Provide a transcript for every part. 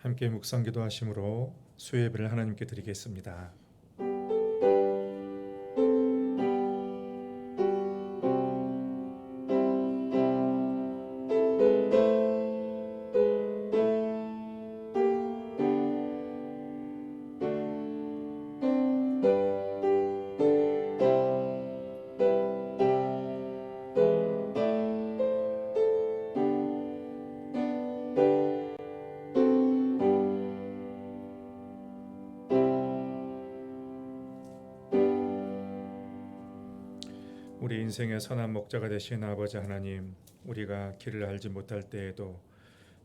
함께 묵상 기도하심으로 수예배를 하나님께 드리겠습니다. 우리 인생의 선한 목자가 되신 아버지 하나님, 우리가 길을 알지 못할 때에도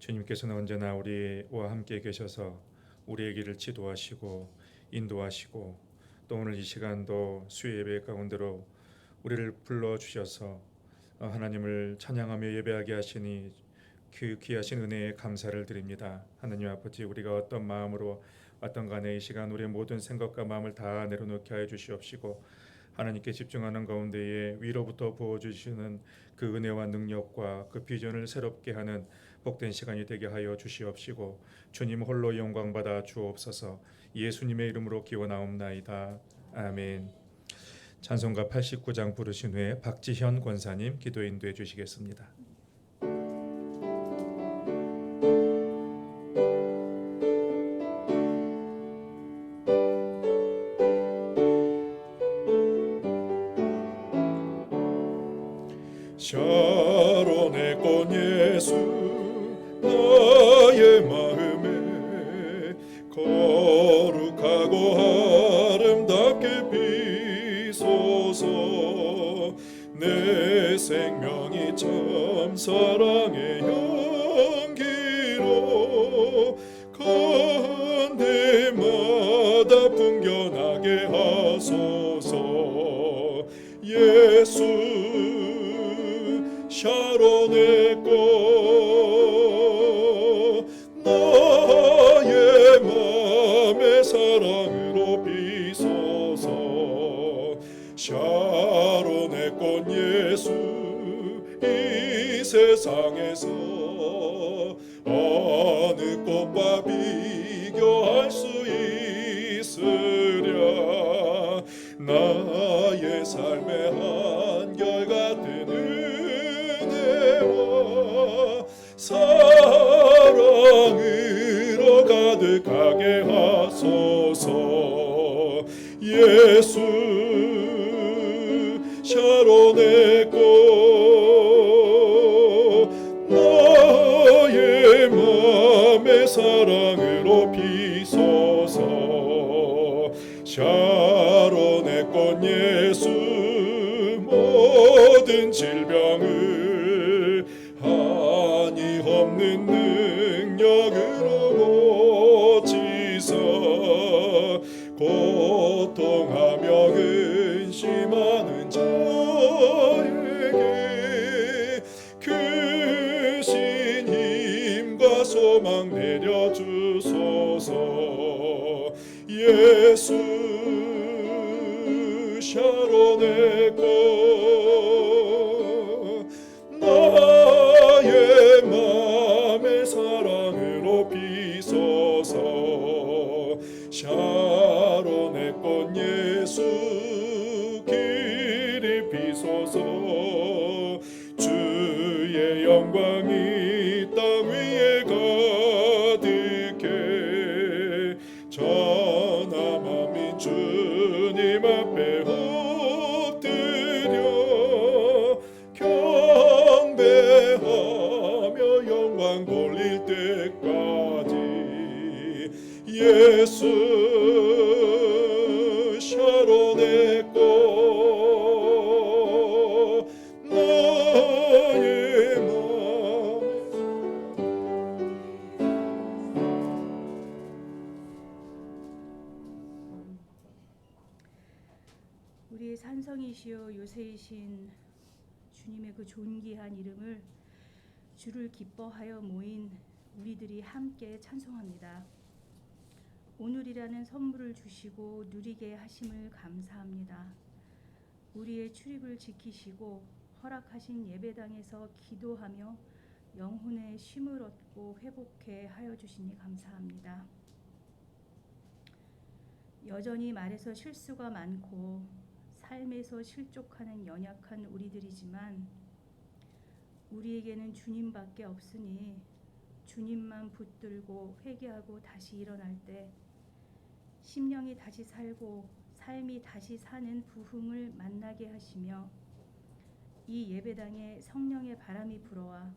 주님께서는 언제나 우리와 함께 계셔서 우리의 길을 지도하시고 인도하시고, 또 오늘 이 시간도 수요 예배 가운데로 우리를 불러주셔서 하나님을 찬양하며 예배하게 하시니 그 귀하신 은혜에 감사를 드립니다. 하나님 아버지, 우리가 어떤 마음으로 왔던 간에 이 시간 우리의 모든 생각과 마음을 다 내려놓게 하여 주시옵시고, 하나님께 집중하는 가운데에 위로부터 부어주시는 그 은혜와 능력과 그 비전을 새롭게 하는 복된 시간이 되게 하여 주시옵시고, 주님 홀로 영광받아 주옵소서. 예수님의 이름으로 기원하옵나이다. 아멘. 찬송가 89장 부르신 후에 박지현 권사님 기도 인도해 주시겠습니다. 샤론의 꽃 예수 나의 마음에 거룩하고 아름답게 비소서. 내 생명이 참 사랑의 향기로 간데마다 풍겨나게 하소서. 예수 샤론의 꽃 나의 맘의 사랑으로 비소서. 샤론의 꽃 예수 이 세상에서 어느 꽃과 비교할 수 있으랴. 나의 삶의 한결같은 사랑으로 가득하게 하소서. 예수 샤론의 꽃 나의 맘의 사랑으로 비소서. 샤론의 꽃 예수 모든 질병을 한이 없는 능력으로 고치사 고통하며 근심하는 자에게 크신 힘과 소망 내려주소서. 예수 샤론의 꽃 나의 맘의 사랑으로 비소서. 샤론의 꽃 예수 길이 비소서. 주의 영광이 땅 위에 가득해 전함함이 주님 앞에 엎드려 경배하며 영광 돌릴 때까지. 예수 샤론의 꽃 나의 맘. 우리의 산성이시여 요새이신 주님의 그 존귀한 이름을 주를 기뻐하여 모인 우리들이 함께 찬송합니다. 오늘이라는 선물을 주시고 누리게 하심을 감사합니다. 우리의 출입을 지키시고 허락하신 예배당에서 기도하며 영혼의 쉼을 얻고 회복해 하여 주시니 감사합니다. 여전히 말에서 실수가 많고 삶에서 실족하는 연약한 우리들이지만 우리에게는 주님밖에 없으니 주님만 붙들고 회개하고 다시 일어날 때 심령이 다시 살고 삶이 다시 사는 부흥을 만나게 하시며 이 예배당에 성령의 바람이 불어와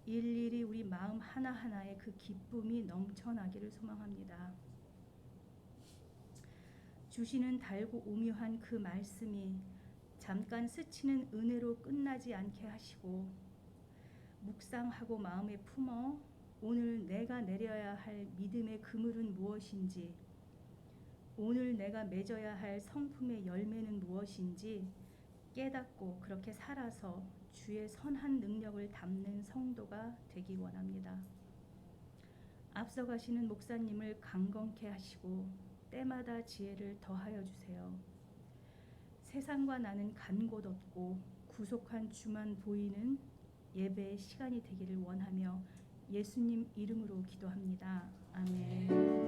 일일이 우리 마음 하나하나에 그 기쁨이 넘쳐나기를 소망합니다. 주시는 달고 오묘한 그 말씀이 잠깐 스치는 은혜로 끝나지 않게 하시고 묵상하고 마음에 품어 오늘 내가 내려야 할 믿음의 그물은 무엇인지, 오늘 내가 맺어야 할 성품의 열매는 무엇인지 깨닫고 그렇게 살아서 주의 선한 능력을 담는 성도가 되기 원합니다. 앞서가시는 목사님을 강건케 하시고 때마다 지혜를 더하여 주세요. 세상과 나는 간 곳 없고 구속한 주만 보이는 예배의 시간이 되기를 원하며 예수님 이름으로 기도합니다. 아멘.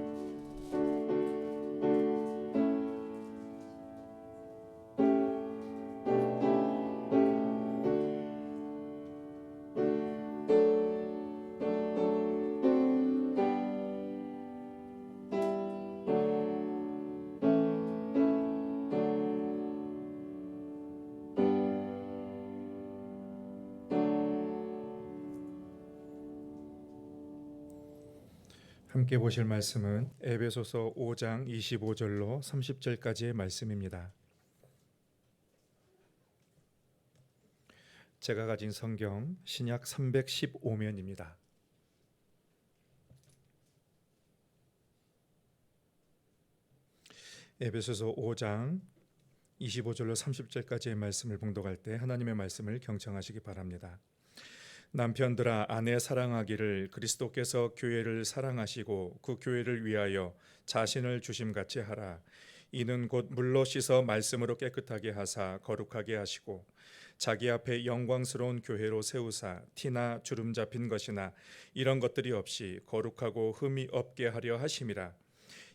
함께 보실 말씀은 에베소서 5장 25절로 30절까지의 말씀입니다. 제가 가진 성경 신약 315면입니다. 에베소서 5장 25절로 30절까지의 말씀을 봉독할 때 하나님의 말씀을 경청하시기 바랍니다. 남편들아 아내 사랑하기를 그리스도께서 교회를 사랑하시고 그 교회를 위하여 자신을 주심같이 하라. 이는 곧 물로 씻어 말씀으로 깨끗하게 하사 거룩하게 하시고 자기 앞에 영광스러운 교회로 세우사 티나 주름 잡힌 것이나 이런 것들이 없이 거룩하고 흠이 없게 하려 하심이라.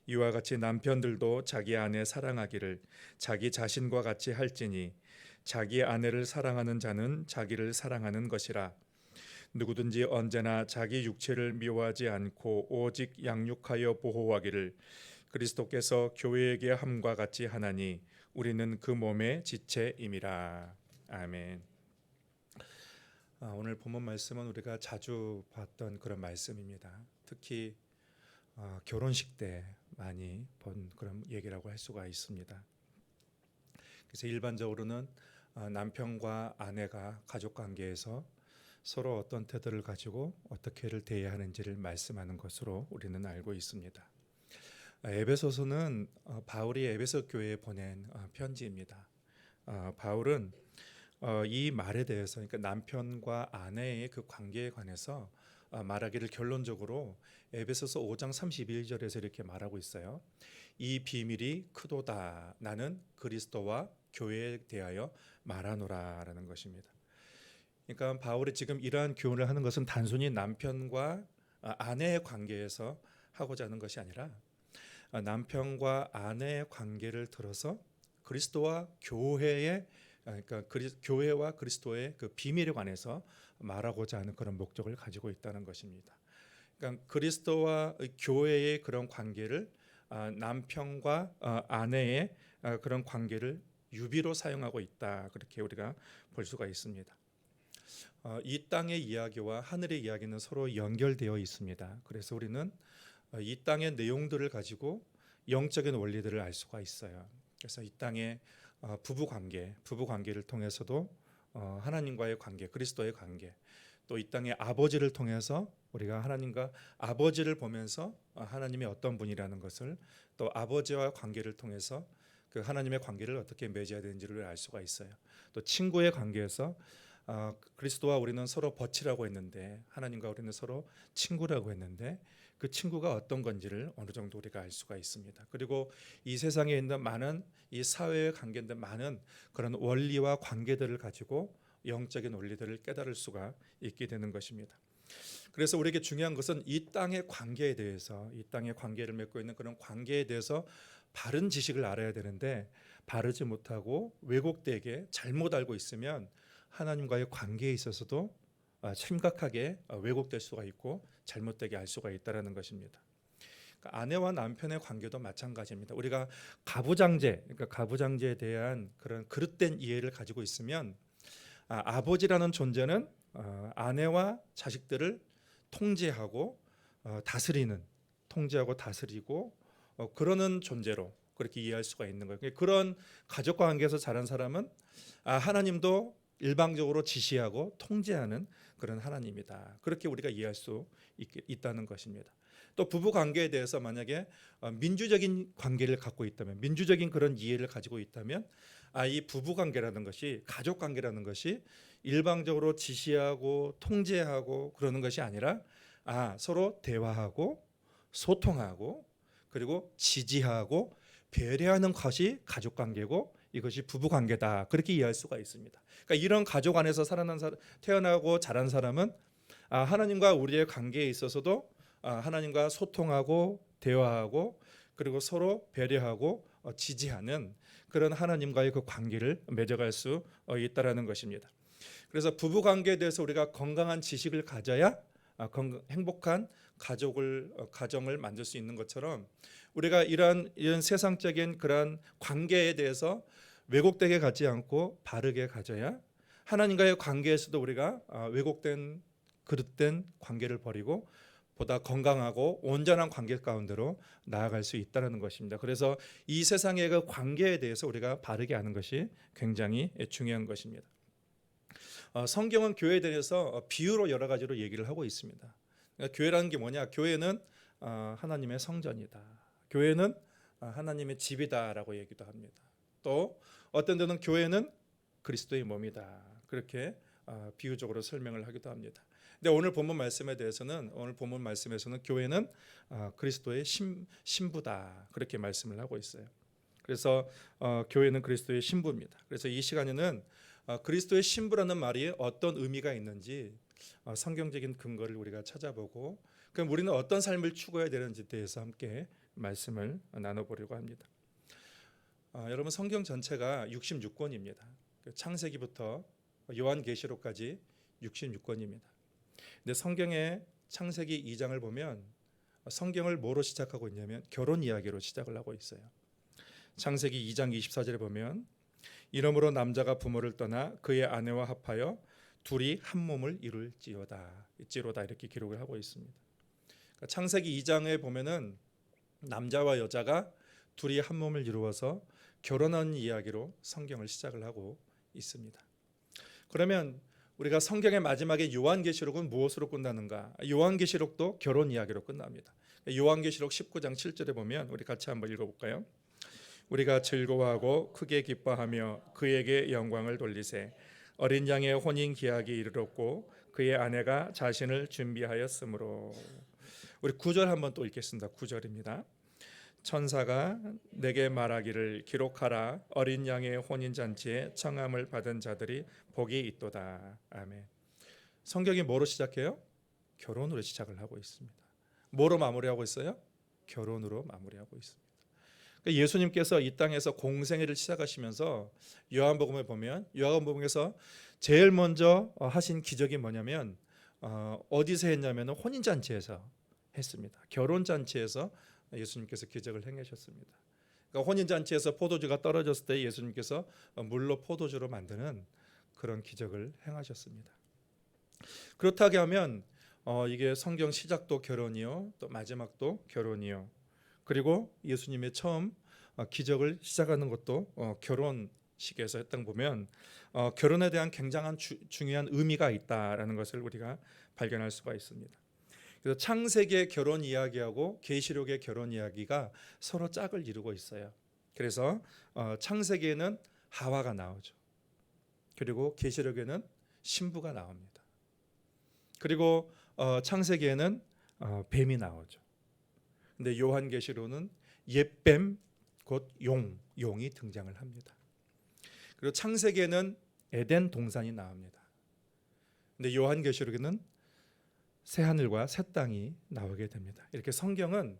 이와 같이 남편들도 자기 아내 사랑하기를 자기 자신과 같이 할지니 자기 아내를 사랑하는 자는 자기를 사랑하는 것이라. 누구든지 언제나 자기 육체를 미워하지 않고 오직 양육하여 보호하기를 그리스도께서 교회에게 함과 같이 하나니 우리는 그 몸의 지체임이라. 아멘. 오늘 본문 말씀은 우리가 자주 봤던 그런 말씀입니다. 특히 결혼식 때 많이 본 그런 얘기라고 할 수가 있습니다. 그래서 일반적으로는 남편과 아내가 가족 관계에서 서로 어떤 태도를 가지고 어떻게를 대해야 하는지를 말씀하는 것으로 우리는 알고 있습니다. 에베소서는 바울이 에베소 교회에 보낸 편지입니다. 바울은 이 말에 대해서, 그러니까 남편과 아내의 그 관계에 관해서 말하기를 결론적으로 에베소서 5장 31절에서 이렇게 말하고 있어요. 이 비밀이 크도다. 나는 그리스도와 교회에 대하여 말하노라라는 것입니다. 그러니까 바울이 지금 이러한 교훈을 하는 것은 단순히 남편과 아내의 관계에서 하고자 하는 것이 아니라 남편과 아내의 관계를 들어서 그리스도와 교회의, 그러니까 교회와 그리스도의 그 비밀에 관해서 말하고자 하는 그런 목적을 가지고 있다는 것입니다. 그러니까 그리스도와 교회의 그런 관계를 남편과 아내의 그런 관계를 유비로 사용하고 있다, 그렇게 우리가 볼 수가 있습니다. 이 땅의 이야기와 하늘의 이야기는 서로 연결되어 있습니다. 그래서 우리는 이 땅의 내용들을 가지고 영적인 원리들을 알 수가 있어요. 그래서 이 땅의 부부 관계를 통해서도 하나님과의 관계, 그리스도의 관계, 또 이 땅의 아버지를 통해서 우리가 하나님과 아버지를 보면서 하나님의 어떤 분이라는 것을, 또 아버지와 관계를 통해서 그 하나님의 관계를 어떻게 맺어야 되는지를 알 수가 있어요. 또 친구의 관계에서 그리스도와 우리는 서로 버치라고 했는데 하나님과 우리는 서로 친구라고 했는데 그 친구가 어떤 건지를 어느 정도 우리가 알 수가 있습니다. 그리고 이 세상에 있는 많은 이 사회에 관계된 많은 그런 원리와 관계들을 가지고 영적인 원리들을 깨달을 수가 있게 되는 것입니다. 그래서 우리에게 중요한 것은 이 땅의 관계에 대해서, 이 땅의 관계를 맺고 있는 그런 관계에 대해서 바른 지식을 알아야 되는데, 바르지 못하고 왜곡되게 잘못 알고 있으면 하나님과의 관계에 있어서도 심각하게 왜곡될 수가 있고 잘못되게 알 수가 있다는 것입니다. 그러니까 아내와 남편의 관계도 마찬가지입니다. 우리가 가부장제, 그러니까 가부장제에 대한 그런 그릇된 이해를 가지고 있으면 아버지라는 존재는 아내와 자식들을 통제하고 다스리는, 통제하고 다스리고 그러는 존재로 그렇게 이해할 수가 있는 거예요. 그런 가족 관계에서 자란 사람은 하나님도 일방적으로 지시하고 통제하는 그런 하나님이다. 그렇게 우리가 이해할 수 있다는 것입니다. 또 부부 관계에 대해서 만약에 민주적인 관계를 갖고 있다면, 민주적인 그런 이해를 가지고 있다면, 이 부부 관계라는 것이, 가족 관계라는 것이 일방적으로 지시하고 통제하고 그러는 것이 아니라 서로 대화하고 소통하고 그리고 지지하고 배려하는 것이 가족 관계고 이것이 부부 관계다. 그렇게 이해할 수가 있습니다. 그러니까 이런 가족 안에서 태어나고 자란 사람은 하나님과 우리의 관계에 있어서도 하나님과 소통하고 대화하고 그리고 서로 배려하고 지지하는 그런 하나님과의 그 관계를 맺어갈 수 있다라는 것입니다. 그래서 부부 관계에 대해서 우리가 건강한 지식을 가져야 행복한 가정을 만들 수 있는 것처럼, 우리가 이런 세상적인 그런 관계에 대해서 왜곡되게 가지 않고 바르게 가져야 하나님과의 관계에서도 우리가 왜곡된 그릇된 관계를 버리고 보다 건강하고 온전한 관계 가운데로 나아갈 수 있다는 것입니다. 그래서 이 세상의 그 관계에 대해서 우리가 바르게 아는 것이 굉장히 중요한 것입니다. 성경은 교회에 대해서 비유로 여러 가지로 얘기를 하고 있습니다. 그러니까 교회라는 게 뭐냐? 교회는 하나님의 성전이다. 교회는 하나님의 집이다라고 얘기도 합니다. 또 어떤 데는 교회는 그리스도의 몸이다. 그렇게 비유적으로 설명을 하기도 합니다. 근데 오늘 본문 말씀에서는 교회는 그리스도의 신부다. 그렇게 말씀을 하고 있어요. 그래서 교회는 그리스도의 신부입니다. 그래서 이 시간에는 그리스도의 신부라는 말이 어떤 의미가 있는지 성경적인 근거를 우리가 찾아보고, 그럼 우리는 어떤 삶을 추구해야 되는지에 대해서 함께 말씀을 나눠보려고 합니다. 여러분, 성경 전체가 66권입니다. 창세기부터 요한계시록까지 66권입니다. 근데 성경의 창세기 2장을 보면 성경을 뭐로 시작하고 있냐면 결혼 이야기로 시작을 하고 있어요. 창세기 2장 24절에 보면 이러므로 남자가 부모를 떠나 그의 아내와 합하여 둘이 한 몸을 이룰지로다 이렇게 기록을 하고 있습니다. 그러니까 창세기 2장에 보면은 남자와 여자가 둘이 한 몸을 이루어서 결혼하는 이야기로 성경을 시작을 하고 있습니다. 그러면 우리가 성경의 마지막에 요한계시록은 무엇으로 끝나는가? 요한계시록도 결혼 이야기로 끝납니다. 요한계시록 19장 7절에 보면 우리 같이 한번 읽어볼까요? 우리가 즐거워하고 크게 기뻐하며 그에게 영광을 돌리세. 어린 양의 혼인 기약이 이르렀고 그의 아내가 자신을 준비하였으므로. 우리 9절 한번 또 읽겠습니다. 9절입니다. 천사가 내게 말하기를 기록하라. 어린 양의 혼인잔치에 청함을 받은 자들이 복이 있도다. 아멘. 성경이 뭐로 시작해요? 결혼으로 시작을 하고 있습니다. 뭐로 마무리하고 있어요? 결혼으로 마무리하고 있습니다. 예수님께서 이 땅에서 공생애를 시작하시면서 요한복음에 보면 요한복음에서 제일 먼저 하신 기적이 뭐냐면 어디서 했냐면 혼인잔치에서 했습니다. 결혼잔치에서 예수님께서 기적을 행하셨습니다. 그러니까 혼인잔치에서 포도주가 떨어졌을 때 예수님께서 물로 포도주로 만드는 그런 기적을 행하셨습니다. 그렇다게 하면 이게 성경 시작도 결혼이요, 또 마지막도 결혼이요. 그리고 예수님의 처음 기적을 시작하는 것도 결혼식에서 했던 보면 결혼에 대한 굉장한 중요한 의미가 있다라는 것을 우리가 발견할 수가 있습니다. 그래서 창세기의 결혼 이야기하고 계시록의 결혼 이야기가 서로 짝을 이루고 있어요. 그래서 창세기에는 하와가 나오죠. 그리고 계시록에는 신부가 나옵니다. 그리고 창세기에는 뱀이 나오죠. 근데 요한계시록은 옛뱀 곧 용이 등장을 합니다. 그리고 창세기에는 에덴 동산이 나옵니다. 근데 요한계시록에는 새 하늘과 새 땅이 나오게 됩니다. 이렇게 성경은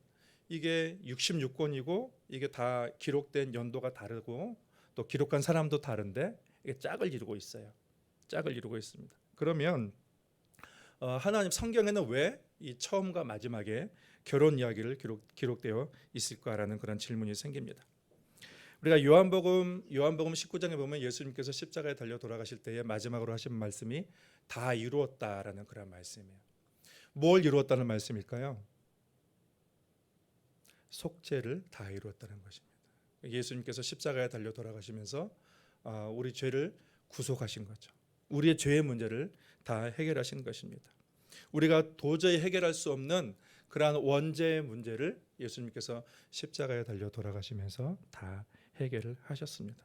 이게 66권이고 이게 다 기록된 연도가 다르고 또 기록한 사람도 다른데 이게 짝을 이루고 있어요. 짝을 이루고 있습니다. 그러면 하나님 성경에는 왜 이 처음과 마지막에 결혼 이야기를 기록되어 있을까라는 그런 질문이 생깁니다. 우리가 요한복음 19장에 보면 예수님께서 십자가에 달려 돌아가실 때에 마지막으로 하신 말씀이 다 이루었다라는 그런 말씀이에요. 뭘 이루었다는 말씀일까요? 속죄를 다 이루었다는 것입니다. 예수님께서 십자가에 달려 돌아가시면서 우리 죄를 구속하신 거죠. 우리의 죄의 문제를 다 해결하신 것입니다. 우리가 도저히 해결할 수 없는 그러한 원죄의 문제를 예수님께서 십자가에 달려 돌아가시면서 다 해결을 하셨습니다.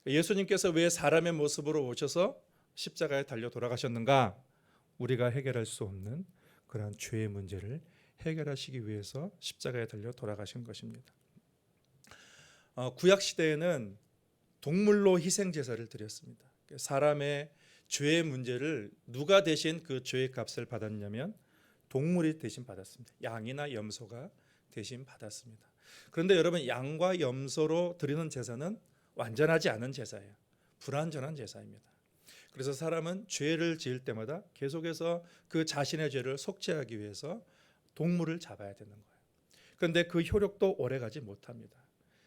예수님께서 왜 사람의 모습으로 오셔서 십자가에 달려 돌아가셨는가? 우리가 해결할 수 없는 그러한 죄의 문제를 해결하시기 위해서 십자가에 달려 돌아가신 것입니다. 구약 시대에는 동물로 희생 제사를 드렸습니다. 사람의 죄의 문제를 누가 대신 그 죄의 값을 받았냐면 동물이 대신 받았습니다. 양이나 염소가 대신 받았습니다. 그런데 여러분, 양과 염소로 드리는 제사는 완전하지 않은 제사예요. 불완전한 제사입니다. 그래서 사람은 죄를 지을 때마다 계속해서 그 자신의 죄를 속죄하기 위해서 동물을 잡아야 되는 거예요. 그런데 그 효력도 오래가지 못합니다.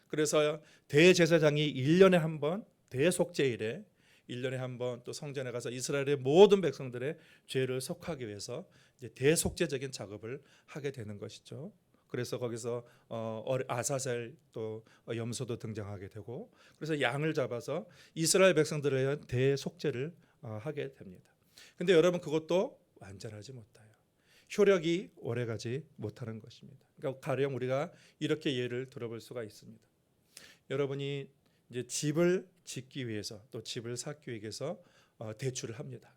그래서 대제사장이 1년에 한 번 대속죄일에 1년에 한 번 또 성전에 가서 이스라엘의 모든 백성들의 죄를 속하기 위해서 이제 대속죄적인 작업을 하게 되는 것이죠. 그래서 거기서 아사셀 또 염소도 등장하게 되고, 그래서 양을 잡아서 이스라엘 백성들에 대한 대속죄를 하게 됩니다. 근데 여러분, 그것도 완전하지 못해요. 효력이 오래가지 못하는 것입니다. 그러니까 가령 우리가 이렇게 예를 들어볼 수가 있습니다. 여러분이 이제 집을 짓기 위해서 또 집을 샀기 위해서 대출을 합니다.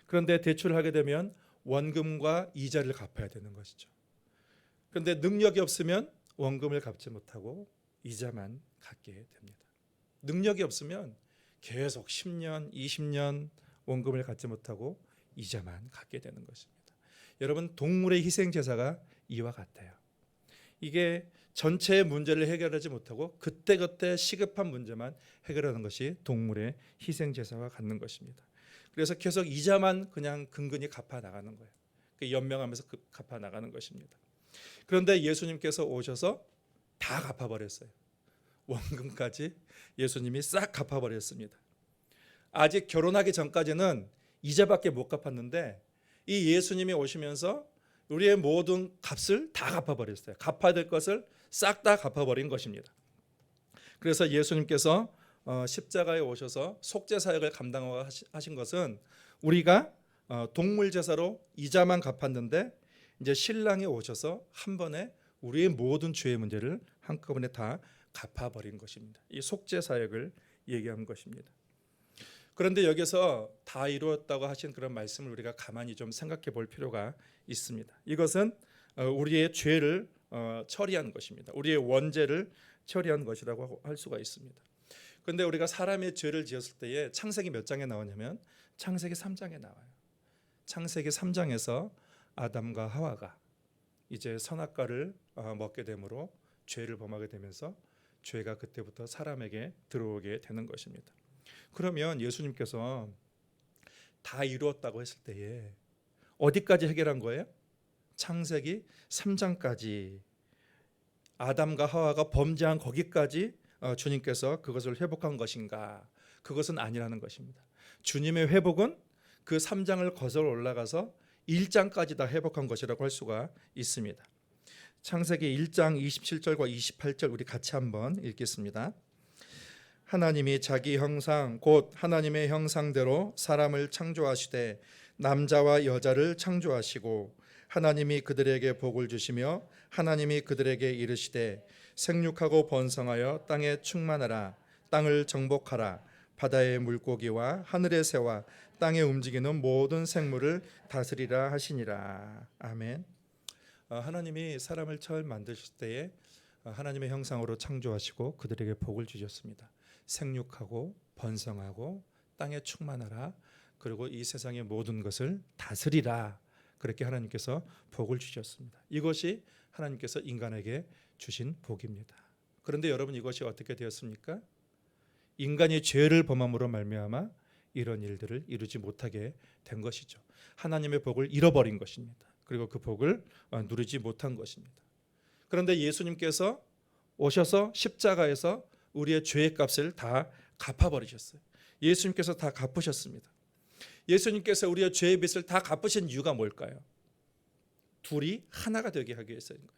그런데 대출을 하게 되면 원금과 이자를 갚아야 되는 것이죠. 그런데 능력이 없으면 원금을 갚지 못하고 이자만 갚게 됩니다. 능력이 없으면 계속 10년, 20년 원금을 갚지 못하고 이자만 갚게 되는 것입니다. 여러분, 동물의 희생 제사가 이와 같아요. 이게 전체의 문제를 해결하지 못하고 그때그때 시급한 문제만 해결하는 것이 동물의 희생 제사와 같는 것입니다. 그래서 계속 이자만 그냥 근근히 갚아 나가는 거예요. 연명하면서 갚아 나가는 것입니다. 그런데 예수님께서 오셔서 다 갚아버렸어요. 원금까지 예수님이 싹 갚아버렸습니다. 아직 결혼하기 전까지는 이자밖에 못 갚았는데 이 예수님이 오시면서 우리의 모든 값을 다 갚아버렸어요. 갚아야 될 것을 싹 다 갚아버린 것입니다. 그래서 예수님께서 십자가에 오셔서 속죄 사역을 감당하신 것은 우리가 동물 제사로 이자만 갚았는데 이제 신랑이 오셔서 한 번에 우리의 모든 죄의 문제를 한꺼번에 다 갚아버린 것입니다. 이 속죄 사역을 얘기한 것입니다. 그런데 여기서 다 이루었다고 하신 그런 말씀을 우리가 가만히 좀 생각해 볼 필요가 있습니다. 이것은 우리의 죄를 처리한 것입니다. 우리의 원죄를 처리한 것이라고 할 수가 있습니다. 그런데 우리가 사람의 죄를 지었을 때에 창세기 몇 장에 나오냐면 창세기 3장에 나와요. 창세기 3장에서 아담과 하와가 이제 선악과를 먹게 되므로 죄를 범하게 되면서 죄가 그때부터 사람에게 들어오게 되는 것입니다. 그러면 예수님께서 다 이루었다고 했을 때에 어디까지 해결한 거예요? 창세기 3장까지 아담과 하와가 범죄한 거기까지 주님께서 그것을 회복한 것인가? 그것은 아니라는 것입니다. 주님의 회복은 그 3장을 거슬러 올라가서 1장까지 다 회복한 것이라고 할 수가 있습니다. 창세기 1장 27절과 28절 우리 같이 한번 읽겠습니다. 하나님이 자기 형상 곧 하나님의 형상대로 사람을 창조하시되 남자와 여자를 창조하시고 하나님이 그들에게 복을 주시며 하나님이 그들에게 이르시되 생육하고 번성하여 땅에 충만하라 땅을 정복하라 바다의 물고기와 하늘의 새와 땅에 움직이는 모든 생물을 다스리라 하시니라. 아멘. 하나님이 사람을 처음 만드실 때에 하나님의 형상으로 창조하시고 그들에게 복을 주셨습니다. 생육하고 번성하고 땅에 충만하라 그리고 이 세상의 모든 것을 다스리라 그렇게 하나님께서 복을 주셨습니다. 이것이 하나님께서 인간에게 주신 복입니다. 그런데 여러분, 이것이 어떻게 되었습니까? 인간이 죄를 범함으로 말미암아 이런 일들을 이루지 못하게 된 것이죠. 하나님의 복을 잃어버린 것입니다. 그리고 그 복을 누리지 못한 것입니다. 그런데 예수님께서 오셔서 십자가에서 우리의 죄의 값을 다 갚아버리셨어요. 예수님께서 다 갚으셨습니다. 예수님께서 우리의 죄의 빚을 다 갚으신 이유가 뭘까요? 둘이 하나가 되게 하기 위해서인 거예요.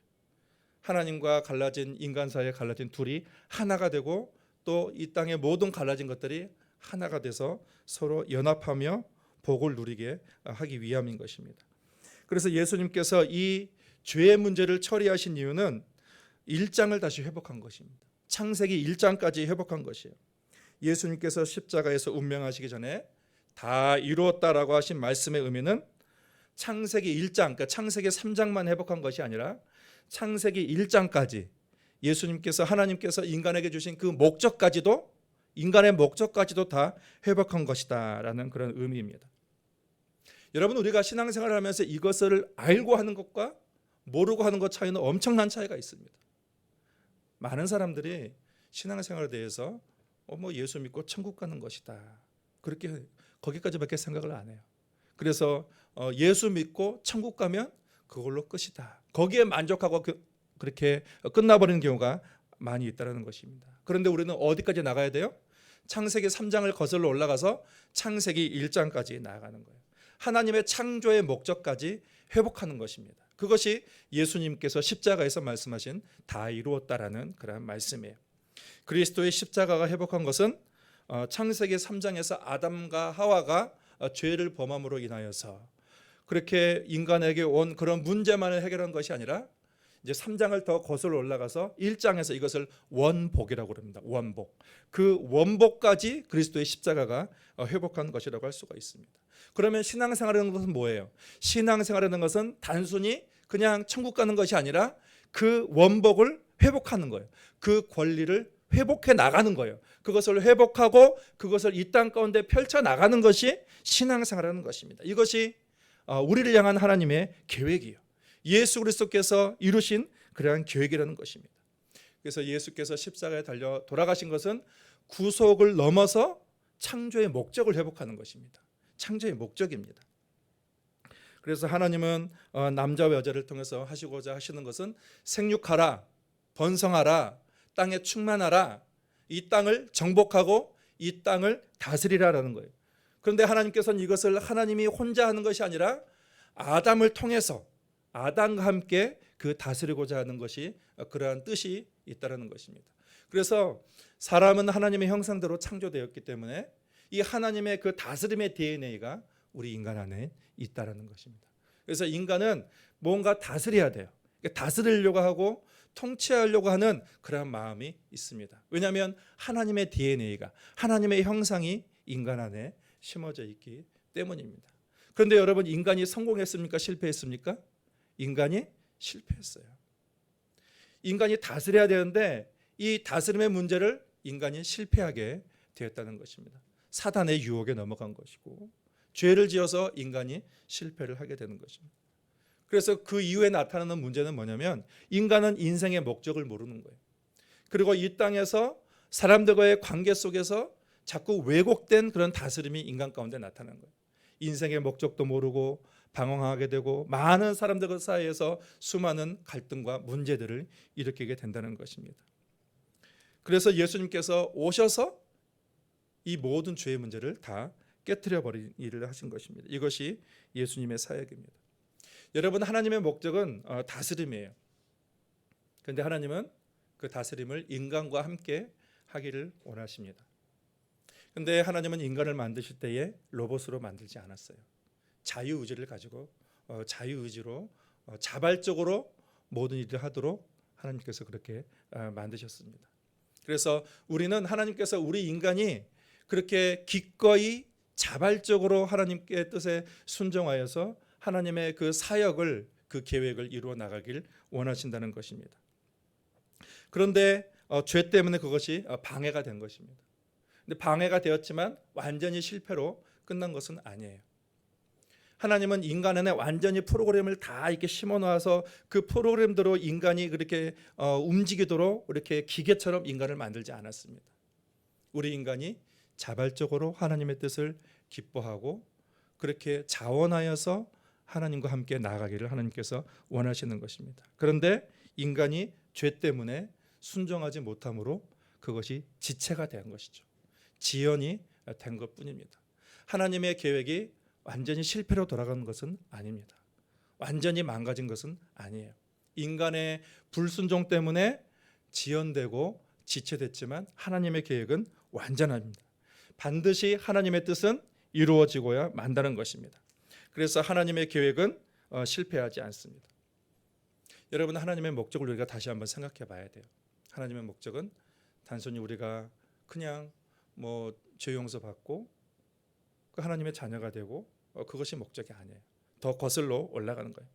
하나님과 갈라진 인간 사이에 갈라진 둘이 하나가 되고 또 이 땅의 모든 갈라진 것들이 하나가 돼서 서로 연합하며 복을 누리게 하기 위함인 것입니다. 그래서 예수님께서 이 죄의 문제를 처리하신 이유는 1장을 다시 회복한 것입니다. 창세기 1장까지 회복한 것이에요. 예수님께서 십자가에서 운명하시기 전에 다 이루었다라고 하신 말씀의 의미는 창세기 1장, 그러니까 창세기 3장만 회복한 것이 아니라 창세기 1장까지 예수님께서 하나님께서 인간에게 주신 그 목적까지도, 인간의 목적까지도 다 회복한 것이다라는 그런 의미입니다. 여러분, 우리가 신앙생활을 하면서 이것을 알고 하는 것과 모르고 하는 것 차이는 엄청난 차이가 있습니다. 많은 사람들이 신앙생활에 대해서 예수 믿고 천국 가는 것이다, 그렇게 거기까지밖에 생각을 안 해요. 그래서 예수 믿고 천국 가면 그걸로 끝이다, 거기에 만족하고 그렇게 끝나버리는 경우가 많이 있다는 것입니다. 그런데 우리는 어디까지 나가야 돼요? 창세기 3장을 거슬러 올라가서 창세기 1장까지 나아가는 거예요. 하나님의 창조의 목적까지 회복하는 것입니다. 그것이 예수님께서 십자가에서 말씀하신 다 이루었다라는 그런 말씀이에요. 그리스도의 십자가가 회복한 것은 창세기 3장에서 아담과 하와가 죄를 범함으로 인하여서 그렇게 인간에게 온 그런 문제만을 해결한 것이 아니라 이제 3장을 더 거슬러 올라가서 1장에서 이것을 원복이라고 합니다. 원복. 그 원복까지 그리스도의 십자가가 회복한 것이라고 할 수가 있습니다. 그러면 신앙생활이라는 것은 뭐예요? 신앙생활이라는 것은 단순히 그냥 천국 가는 것이 아니라 그 원복을 회복하는 거예요. 그 권리를 회복해 나가는 거예요. 그것을 회복하고 그것을 이 땅 가운데 펼쳐 나가는 것이 신앙생활이라는 것입니다. 이것이 우리를 향한 하나님의 계획이에요. 예수 그리스도께서 이루신 그러한 계획이라는 것입니다. 그래서 예수께서 십자가에 달려 돌아가신 것은 구속을 넘어서 창조의 목적을 회복하는 것입니다. 창조의 목적입니다. 그래서 하나님은 남자와 여자를 통해서 하시고자 하시는 것은 생육하라, 번성하라, 땅에 충만하라, 이 땅을 정복하고 이 땅을 다스리라라는 거예요. 그런데 하나님께서는 이것을 하나님이 혼자 하는 것이 아니라 아담을 통해서 아담과 함께 그 다스리고자 하는 것이 그러한 뜻이 있다는 것입니다. 그래서 사람은 하나님의 형상대로 창조되었기 때문에 이 하나님의 그 다스림의 DNA가 우리 인간 안에 있다는 것입니다. 그래서 인간은 뭔가 다스려야 돼요. 다스리려고 하고 통치하려고 하는 그러한 마음이 있습니다. 왜냐하면 하나님의 DNA가, 하나님의 형상이 인간 안에 심어져 있기 때문입니다. 그런데 여러분, 인간이 성공했습니까? 실패했습니까? 인간이 실패했어요. 인간이 다스려야 되는데 이 다스림의 문제를 인간이 실패하게 되었다는 것입니다. 사단의 유혹에 넘어간 것이고 죄를 지어서 인간이 실패를 하게 되는 것입니다. 그래서 그 이후에 나타나는 문제는 뭐냐면 인간은 인생의 목적을 모르는 거예요. 그리고 이 땅에서 사람들과의 관계 속에서 자꾸 왜곡된 그런 다스림이 인간 가운데 나타나는 거예요. 인생의 목적도 모르고 방황하게 되고 많은 사람들 사이에서 수많은 갈등과 문제들을 일으키게 된다는 것입니다. 그래서 예수님께서 오셔서 이 모든 죄의 문제를 다 깨트려 버린 일을 하신 것입니다. 이것이 예수님의 사역입니다. 여러분, 하나님의 목적은 다스림이에요. 그런데 하나님은 그 다스림을 인간과 함께 하기를 원하십니다. 그런데 하나님은 인간을 만드실 때에 로봇으로 만들지 않았어요. 자유의지를 가지고 자유의지로 자발적으로 모든 일을 하도록 하나님께서 그렇게 만드셨습니다. 그래서 우리는 하나님께서 우리 인간이 그렇게 기꺼이 자발적으로 하나님께 뜻에 순종하여서 하나님의 그 사역을, 그 계획을 이루어 나가길 원하신다는 것입니다. 그런데 죄 때문에 그것이 방해가 된 것입니다. 근데 방해가 되었지만 완전히 실패로 끝난 것은 아니에요. 하나님은 인간 안에 완전히 프로그램을 다 이렇게 심어 놓아서 그 프로그램대로 인간이 그렇게 움직이도록 이렇게 기계처럼 인간을 만들지 않았습니다. 우리 인간이 자발적으로 하나님의 뜻을 기뻐하고 그렇게 자원하여서 하나님과 함께 나아가기를 하나님께서 원하시는 것입니다. 그런데 인간이 죄 때문에 순종하지 못함으로 그것이 지체가 된 것이죠. 지연이 된 것뿐입니다. 하나님의 계획이 완전히 실패로 돌아가는 것은 아닙니다. 완전히 망가진 것은 아니에요. 인간의 불순종 때문에 지연되고 지체됐지만 하나님의 계획은 완전합니다. 반드시 하나님의 뜻은 이루어지고야 만다는 것입니다. 그래서 하나님의 계획은 실패하지 않습니다. 여러분, 하나님의 목적을 우리가 다시 한번 생각해 봐야 돼요. 하나님의 목적은 단순히 우리가 그냥 죄 용서 받고 하나님의 자녀가 되고 그것이 목적이 아니에요. 더 거슬러 올라가는 거예요.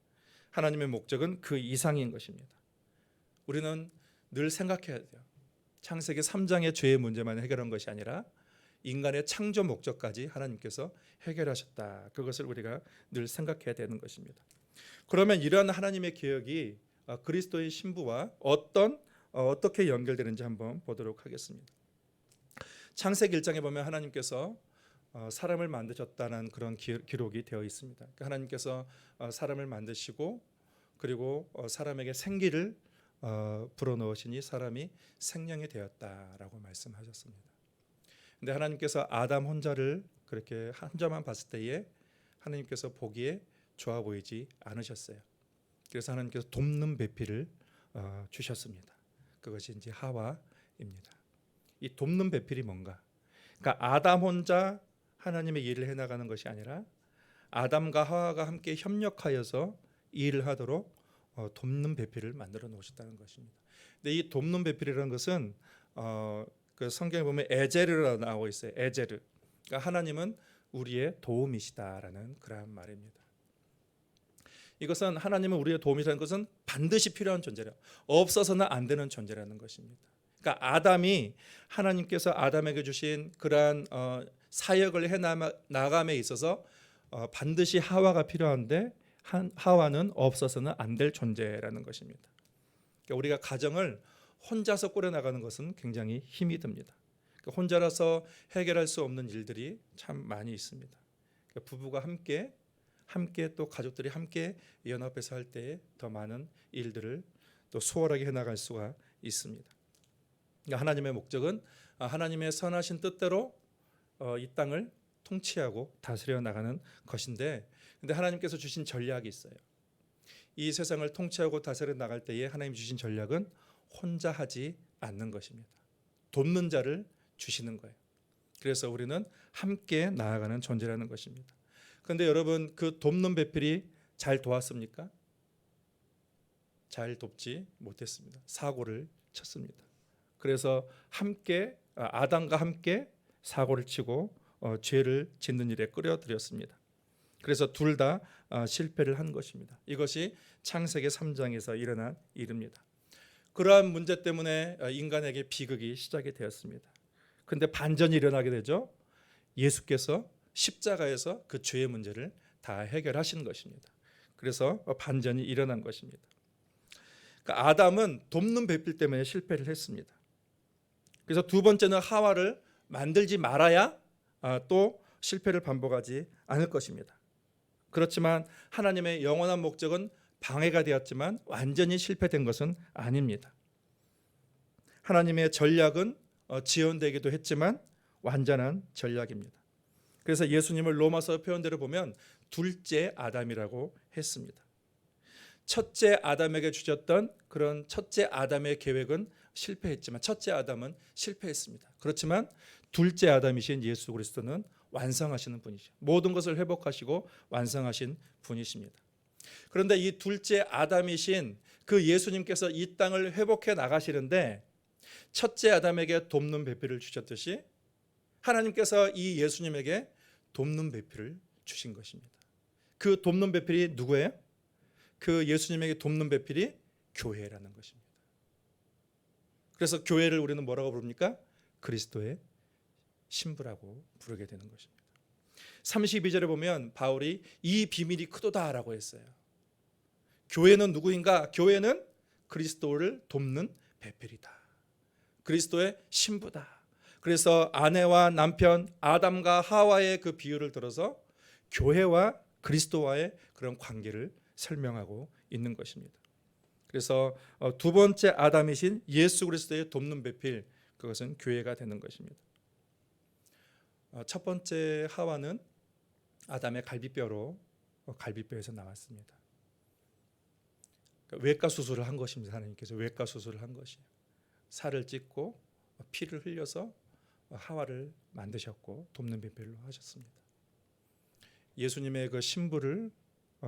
하나님의 목적은 그 이상인 것입니다. 우리는 늘 생각해야 돼요. 창세기 3장의 죄의 문제만 해결한 것이 아니라 인간의 창조 목적까지 하나님께서 해결하셨다. 그것을 우리가 늘 생각해야 되는 것입니다. 그러면 이러한 하나님의 계획이 그리스도의 신부와 어떻게 연결되는지 한번 보도록 하겠습니다. 창세기 1장에 보면 하나님께서 사람을 만드셨다는 그런 기록이 되어 있습니다. 그러니까 하나님께서 사람을 만드시고 그리고 사람에게 생기를 불어넣으시니 사람이 생명이 되었다라고 말씀하셨습니다. 근데 하나님께서 아담 혼자를 그렇게 혼자만 봤을 때에 하나님께서 보기에 좋아 보이지 않으셨어요. 그래서 하나님께서 돕는 배필을 주셨습니다. 그것이 이제 하와입니다. 이 돕는 배필이 뭔가? 그러니까 아담 혼자 하나님의 일을 해나가는 것이 아니라 아담과 하와가 함께 협력하여서 일을 하도록 돕는 배필을 만들어 놓으셨다는 것입니다. 근데 이 돕는 배필이라는 것은 그 성경에 보면 에제르라 나오고 있어요. 에제르. 그러니까 하나님은 우리의 도움이시다라는 그런 말입니다. 이것은 하나님은 우리의 도움이라는 것은 반드시 필요한 존재라. 없어서는 안 되는 존재라는 것입니다. 그러니까 아담이 하나님께서 아담에게 주신 그러한 사역을 해 나감에 있어서 반드시 하와가 필요한데 하와는 없어서는 안 될 존재라는 것입니다. 그러니까 우리가 가정을 혼자서 꾸려나가는 것은 굉장히 힘이 듭니다. 그러니까 혼자라서 해결할 수 없는 일들이 참 많이 있습니다. 그러니까 부부가 함께 또 가족들이 함께 연합해서 할 때에 더 많은 일들을 또 수월하게 해나갈 수가 있습니다. 그러니까 하나님의 목적은 하나님의 선하신 뜻대로 이 땅을 통치하고 다스려 나가는 것인데, 근데 하나님께서 주신 전략이 있어요. 이 세상을 통치하고 다스려 나갈 때에 하나님 주신 전략은 혼자 하지 않는 것입니다. 돕는 자를 주시는 거예요. 그래서 우리는 함께 나아가는 존재라는 것입니다. 그런데 여러분, 그 돕는 배필이 잘 도왔습니까? 잘 돕지 못했습니다. 사고를 쳤습니다. 그래서 함께 아담과 함께 사고를 치고 죄를 짓는 일에 끌어들였습니다. 그래서 둘 다 실패를 한 것입니다. 이것이 창세기 3장에서 일어난 일입니다. 그러한 문제 때문에 인간에게 비극이 시작이 되었습니다. 그런데 반전이 일어나게 되죠. 예수께서 십자가에서 그 죄의 문제를 다 해결하신 것입니다. 그래서 반전이 일어난 것입니다. 그러니까 아담은 돕는 배필 때문에 실패를 했습니다. 그래서 두 번째는 하와를 만들지 말아야 또 실패를 반복하지 않을 것입니다. 그렇지만 하나님의 영원한 목적은 방해가 되었지만 완전히 실패된 것은 아닙니다. 하나님의 전략은 지연되기도 했지만 완전한 전략입니다. 그래서 예수님을 로마서 표현대로 보면 둘째 아담이라고 했습니다. 첫째 아담에게 주셨던 그런 첫째 아담의 계획은 실패했지만 첫째 아담은 실패했습니다. 그렇지만 둘째 아담이신 예수 그리스도는 완성하시는 분이죠. 모든 것을 회복하시고 완성하신 분이십니다. 그런데 이 둘째 아담이신 그 예수님께서 이 땅을 회복해 나가시는데 첫째 아담에게 돕는 배필을 주셨듯이 하나님께서 이 예수님에게 돕는 배필을 주신 것입니다. 그 돕는 배필이 누구예요? 그 예수님에게 돕는 배필이 교회라는 것입니다. 그래서 교회를 우리는 뭐라고 부릅니까? 그리스도의 신부라고 부르게 되는 것입니다. 32절에 보면 바울이 이 비밀이 크도다라고 했어요. 교회는 누구인가? 교회는 그리스도를 돕는 배필이다. 그리스도의 신부다. 그래서 아내와 남편 아담과 하와의 그 비유를 들어서 교회와 그리스도와의 그런 관계를 설명하고 있는 것입니다. 그래서 두 번째 아담이신 예수 그리스도의 돕는 배필, 그것은 교회가 되는 것입니다. 첫 번째 하와는 아담의 갈비뼈로 갈비뼈에서 나왔습니다. 외과 수술을 한 것입니다. 하나님께서 외과 수술을 한 것이에요. 살을 찢고 피를 흘려서 하와를 만드셨고 돕는 배필로 하셨습니다. 예수님의 그 신부를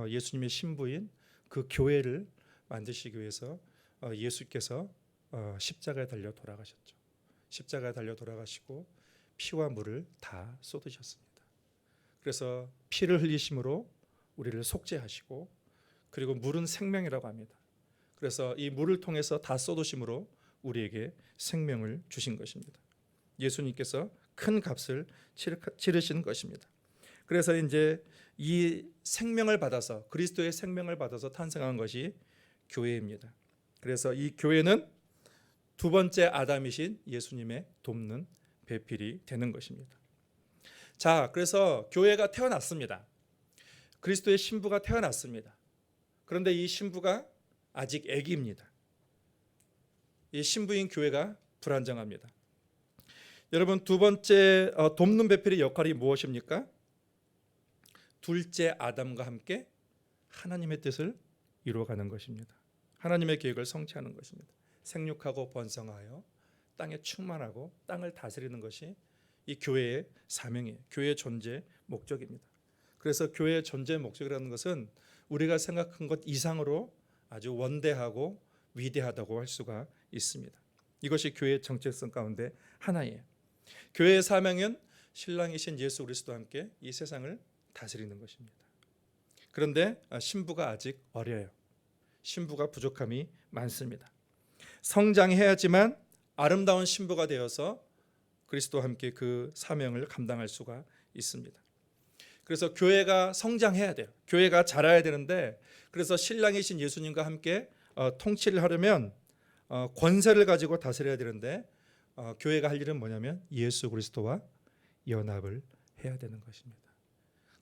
예수님의 신부인 그 교회를 만드시기 위해서 예수께서 십자가에 달려 돌아가셨죠. 십자가에 달려 돌아가시고 피와 물을 다 쏟으셨습니다. 그래서 피를 흘리심으로 우리를 속죄하시고, 그리고 물은 생명이라고 합니다. 그래서 이 물을 통해서 다 쏟으심으로 우리에게 생명을 주신 것입니다. 예수님께서 큰 값을 치르신 것입니다. 그래서 이제 이 생명을 받아서, 그리스도의 생명을 받아서 탄생한 것이 교회입니다. 그래서 이 교회는 두 번째 아담이신 예수님의 돕는 배필이 되는 것입니다. 자, 그래서 교회가 태어났습니다. 그리스도의 신부가 태어났습니다. 그런데 이 신부가 아직 아기입니다. 이 신부인 교회가 불안정합니다. 여러분, 두 번째 돕는 배필의 역할이 무엇입니까? 둘째 아담과 함께 하나님의 뜻을 이루어가는 것입니다. 하나님의 계획을 성취하는 것입니다. 생육하고 번성하여 땅에 충만하고 땅을 다스리는 것이 이 교회의 사명이에요. 교회의 존재 목적입니다. 그래서 교회의 존재 목적이라는 것은 우리가 생각한 것 이상으로 아주 원대하고 위대하다고 할 수가 있습니다. 이것이 교회의 정체성 가운데 하나예요. 교회의 사명은 신랑이신 예수 그리스도와 함께 이 세상을 다스리는 것입니다. 그런데 신부가 아직 어려요. 신부가 부족함이 많습니다. 성장해야지만 아름다운 신부가 되어서 그리스도와 함께 그 사명을 감당할 수가 있습니다. 그래서 교회가 성장해야 돼요. 교회가 자라야 되는데, 그래서 신랑이신 예수님과 함께 통치를 하려면 권세를 가지고 다스려야 되는데, 교회가 할 일은 뭐냐면 예수 그리스도와 연합을 해야 되는 것입니다.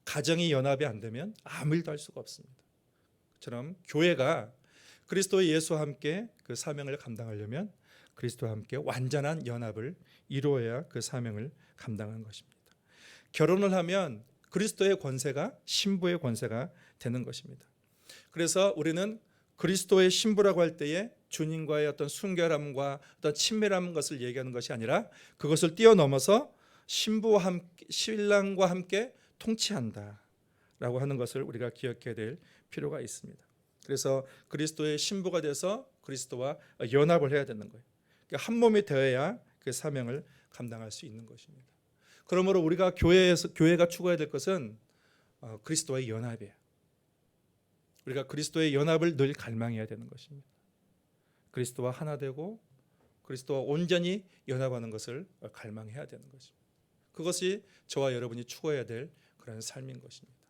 가정이 연합이 안 되면 아무 일도 할 수가 없습니다. 처럼 교회가 그리스도 예수와 함께 그 사명을 감당하려면 그리스도와 함께 완전한 연합을 이루어야 그 사명을 감당하는 것입니다. 결혼을 하면 그리스도의 권세가 신부의 권세가 되는 것입니다. 그래서 우리는 그리스도의 신부라고 할 때에 주님과의 어떤 순결함과 어떤 친밀한 것을 얘기하는 것이 아니라 그것을 뛰어넘어서 신부와 함께, 신랑과 함께 통치한다라고 하는 것을 우리가 기억해야 될 필요가 있습니다. 그래서 그리스도의 신부가 돼서 그리스도와 연합을 해야 되는 거예요. 그러니까 한 몸이 되어야 그 사명을 감당할 수 있는 것입니다. 그러므로 우리가 교회가 추구해야 될 것은 그리스도와의 연합이에요. 우리가 그리스도의 연합을 늘 갈망해야 되는 것입니다. 그리스도와 하나 되고 그리스도와 온전히 연합하는 것을 갈망해야 되는 것입니다. 그것이 저와 여러분이 추구해야 될 그런 삶인 것입니다.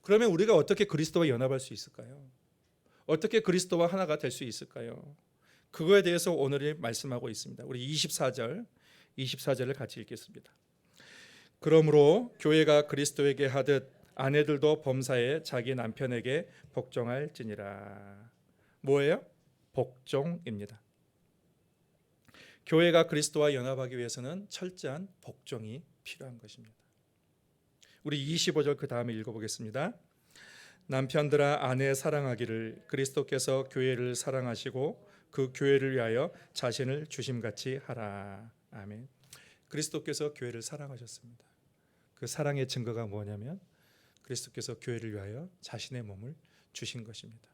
그러면 우리가 어떻게 그리스도와 연합할 수 있을까요? 어떻게 그리스도와 하나가 될 수 있을까요? 그거에 대해서 오늘이 말씀하고 있습니다. 우리 24절을 같이 읽겠습니다. 그러므로 교회가 그리스도에게 하듯 아내들도 범사에 자기 남편에게 복종할지니라. 뭐예요? 복종입니다. 교회가 그리스도와 연합하기 위해서는 철저한 복종이 필요한 것입니다. 우리 25절 그 다음에 읽어보겠습니다. 남편들아 아내 사랑하기를 그리스도께서 교회를 사랑하시고 그 교회를 위하여 자신을 주심같이 하라. 아멘. 그리스도께서 교회를 사랑하셨습니다. 그 사랑의 증거가 뭐냐면 그리스도께서 교회를 위하여 자신의 몸을 주신 것입니다.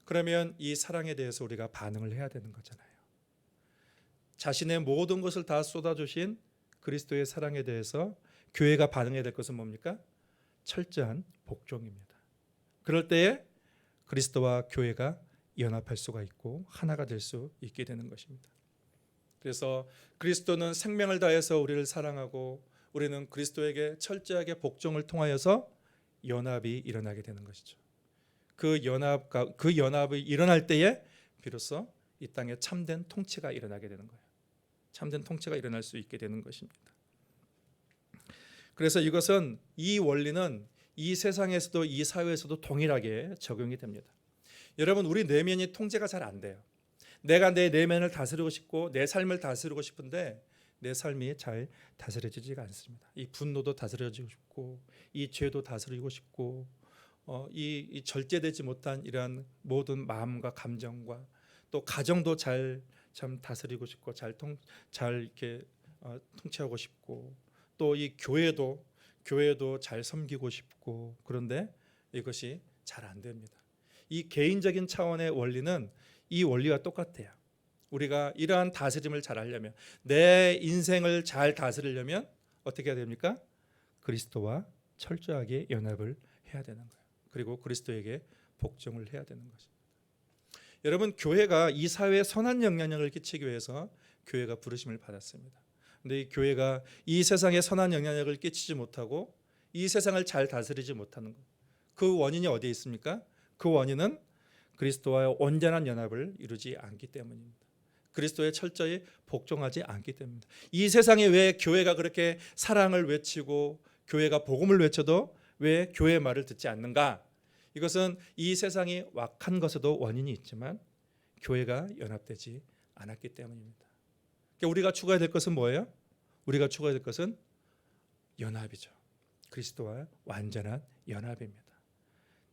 그러면 이 사랑에 대해서 우리가 반응을 해야 되는 거잖아요. 자신의 모든 것을 다 쏟아주신 그리스도의 사랑에 대해서 교회가 반응해야 될 것은 뭡니까? 철저한 복종입니다. 그럴 때에 그리스도와 교회가 연합할 수가 있고 하나가 될 수 있게 되는 것입니다. 그래서 그리스도는 생명을 다해서 우리를 사랑하고 우리는 그리스도에게 철저하게 복종을 통하여서 연합이 일어나게 되는 것이죠. 그 연합이 일어날 때에 비로소 이 땅에 참된 통치가 일어나게 되는 거예요. 참된 통치가 일어날 수 있게 되는 것입니다. 그래서 이것은, 이 원리는 이 세상에서도 이 사회에서도 동일하게 적용이 됩니다. 여러분, 우리 내면이 통제가 잘 안 돼요. 내가 내 내면을 다스리고 싶고 내 삶을 다스리고 싶은데 내 삶이 잘 다스려지지가 않습니다. 이 분노도 다스려지고 싶고 이 죄도 다스리고 싶고 이 절제되지 못한 이러한 모든 마음과 감정과 또 가정도 참 다스리고 싶고 잘 이렇게 통치하고 싶고 또 이 교회도 잘 섬기고 싶고, 그런데 이것이 잘 안 됩니다. 이 개인적인 차원의 원리는 이 원리와 똑같아요. 우리가 이러한 다스림을 잘 하려면, 내 인생을 잘 다스리려면 어떻게 해야 됩니까? 그리스도와 철저하게 연합을 해야 되는 거예요. 그리고 그리스도에게 복종을 해야 되는 것입니다. 여러분, 교회가 이 사회에 선한 영향력을 끼치기 위해서 교회가 부르심을 받았습니다. 근데 이 교회가 이 세상에 선한 영향력을 끼치지 못하고 이 세상을 잘 다스리지 못하는 것, 그 원인이 어디에 있습니까? 그 원인은 그리스도와의 온전한 연합을 이루지 않기 때문입니다. 그리스도에 철저히 복종하지 않기 때문입니다. 이 세상에 왜 교회가 그렇게 사랑을 외치고 교회가 복음을 외쳐도 왜 교회의 말을 듣지 않는가? 이것은 이 세상이 wak한 것에도 원인이 있지만 교회가 연합되지 않았기 때문입니다. 그러니까 우리가 추구해야 될 것은 뭐예요? 우리가 추구해야 될 것은 연합이죠. 그리스도와 완전한 연합입니다.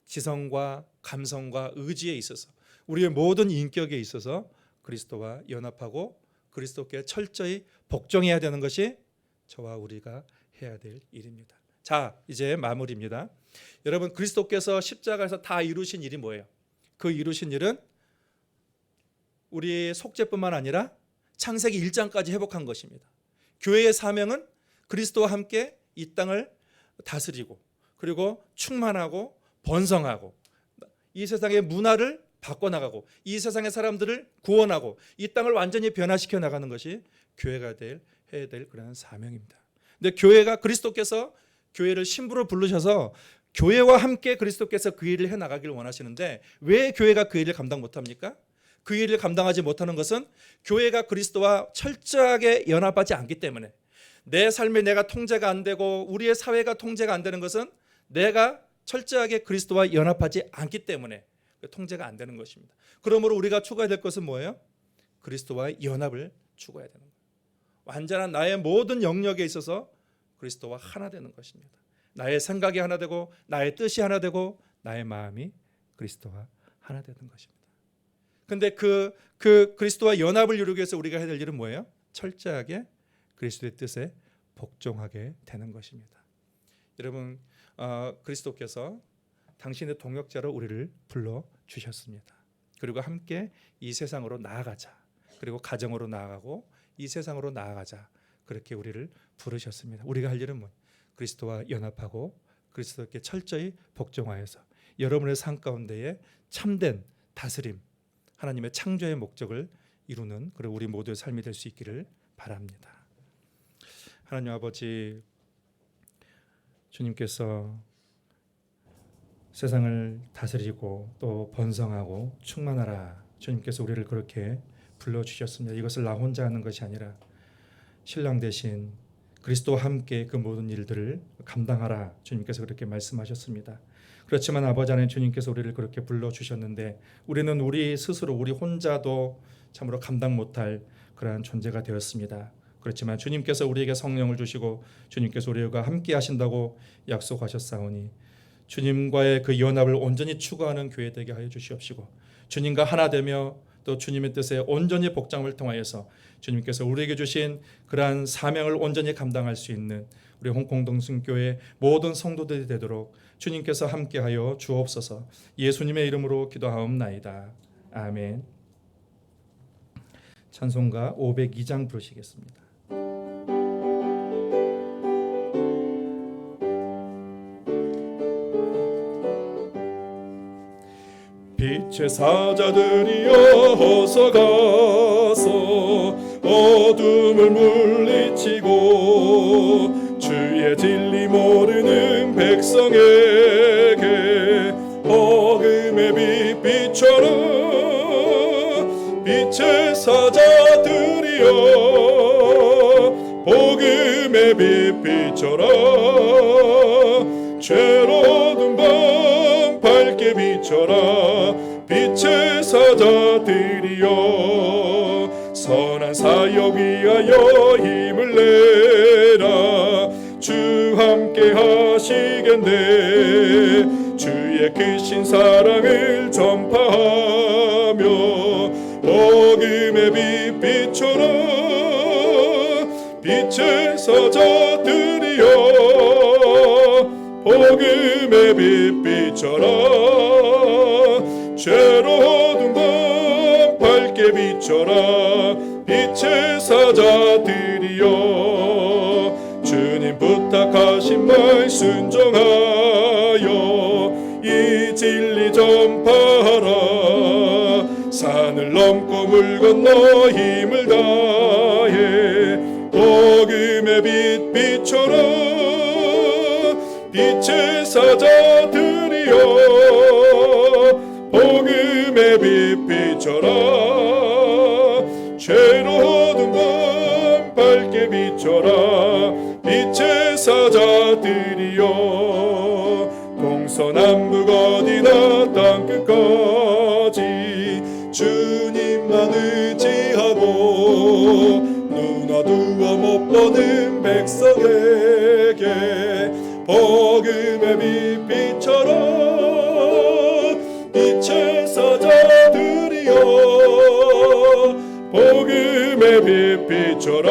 지성과 감성과 의지에 있어서, 우리의 모든 인격에 있어서 그리스도와 연합하고 그리스도께 철저히 복종해야 되는 것이 저와 우리가 해야 될 일입니다. 자, 이제 마무리입니다. 여러분, 그리스도께서 십자가에서 다 이루신 일이 뭐예요? 그 이루신 일은 우리 속죄뿐만 아니라 창세기 1장까지 회복한 것입니다. 교회의 사명은 그리스도와 함께 이 땅을 다스리고 그리고 충만하고 번성하고 이 세상의 문화를 바꿔나가고 이 세상의 사람들을 구원하고 이 땅을 완전히 변화시켜 나가는 것이 교회가 해야 될 그런 사명입니다. 근데 교회가, 그리스도께서 교회를 신부로 부르셔서 교회와 함께 그리스도께서 그 일을 해나가기를 원하시는데 왜 교회가 그 일을 감당 못합니까? 그 일을 감당하지 못하는 것은 교회가 그리스도와 철저하게 연합하지 않기 때문에, 내 삶에 내가 통제가 안 되고 우리의 사회가 통제가 안 되는 것은 내가 철저하게 그리스도와 연합하지 않기 때문에 통제가 안 되는 것입니다. 그러므로 우리가 추구해야 될 것은 뭐예요? 그리스도와의 연합을 추구해야 되는 거예요. 완전한 나의 모든 영역에 있어서 그리스도와 하나 되는 것입니다. 나의 생각이 하나 되고 나의 뜻이 하나 되고 나의 마음이 그리스도와 하나 되는 것입니다. 근데 그 그리스도와 연합을 이루기 위해서 우리가 해야 될 일은 뭐예요? 철저하게 그리스도의 뜻에 복종하게 되는 것입니다. 여러분, 그리스도께서 당신의 동역자로 우리를 불러주셨습니다. 그리고 함께 이 세상으로 나아가자. 그리고 가정으로 나아가고 이 세상으로 나아가자. 그렇게 우리를 부르셨습니다. 우리가 할 일은 뭐? 그리스도와 연합하고 그리스도께 철저히 복종하여서 여러분의 삶 가운데에 참된 다스림, 하나님의 창조의 목적을 이루는 그리고 우리 모두의 삶이 될 수 있기를 바랍니다. 하나님 아버지, 주님께서 세상을 다스리고 또 번성하고 충만하라, 주님께서 우리를 그렇게 불러주셨습니다. 이것을 나 혼자 하는 것이 아니라 신랑 대신 그리스도와 함께 그 모든 일들을 감당하라, 주님께서 그렇게 말씀하셨습니다. 그렇지만 아버지 하나님, 주님께서 우리를 그렇게 불러주셨는데 우리는 우리 스스로, 우리 혼자도 참으로 감당 못할 그러한 존재가 되었습니다. 그렇지만 주님께서 우리에게 성령을 주시고 주님께서 우리와 함께 하신다고 약속하셨사오니 주님과의 그 연합을 온전히 추구하는 교회 되게 하여 주시옵시고, 주님과 하나 되며 또 주님의 뜻에 온전히 복장을 통하여서 주님께서 우리에게 주신 그러한 사명을 온전히 감당할 수 있는 우리 홍콩동순교회 모든 성도들이 되도록 주님께서 함께하여 주옵소서. 예수님의 이름으로 기도하옵나이다. 아멘. 찬송가 502장 부르시겠습니다. 빛의 사자들이여 어서 가서 어둠을 물리치고 주 주의 진리 모르는 백성에게 복음의 빛 비춰라. 빛의 사자들이여 복음의 빛 비춰라. 죄로운 밤 밝게 비춰라. 빛의 사자들이여 선한 사역 위하여 힘을 내라. 주 함께 하시겠네. 주의 크신 사랑을 전파하며 복음의 빛 비춰라. 빛의 사자들이여 복음의 빛 비춰라. 죄로운 밤 밝게 비춰라. 빛의 사자들이여 주님 부탁하신 말 순종하여 이 진리 전파하라. 산을 넘고 물 건너 힘을 다해 복음의 빛 비춰라. 빛의 사자들이여 복음의 빛 비춰라. 죄로운 밤 밝게 비춰라. 빛의 사자들이여 동서남북 어디나 땅끝까지 주님만 의지하고 눈 어두워 못 보는 백성에게 복음의 빛 비춰라. 빛의 사자들이여 복음의 빛 비춰라.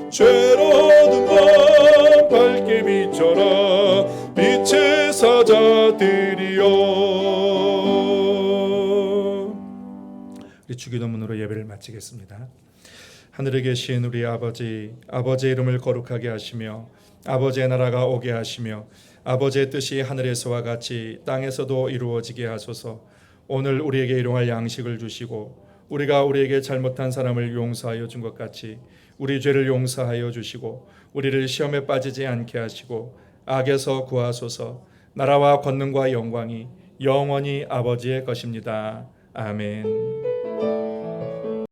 죄로운 밤 밝게 비춰라. 빛의 사자들이여. 우리 주기도문으로 예배를 마치겠습니다. 하늘에 계신 우리 아버지, 아버지의 이름을 거룩하게 하시며 아버지의 나라가 오게 하시며 아버지의 뜻이 하늘에서와 같이 땅에서도 이루어지게 하소서. 오늘 우리에게 일용할 양식을 주시고 우리가 우리에게 잘못한 사람을 용서하여 준 것 같이 우리 죄를 용서하여 주시고 우리를 시험에 빠지지 않게 하시고 악에서 구하소서. 나라와 권능과 영광이 영원히 아버지의 것입니다. 아멘.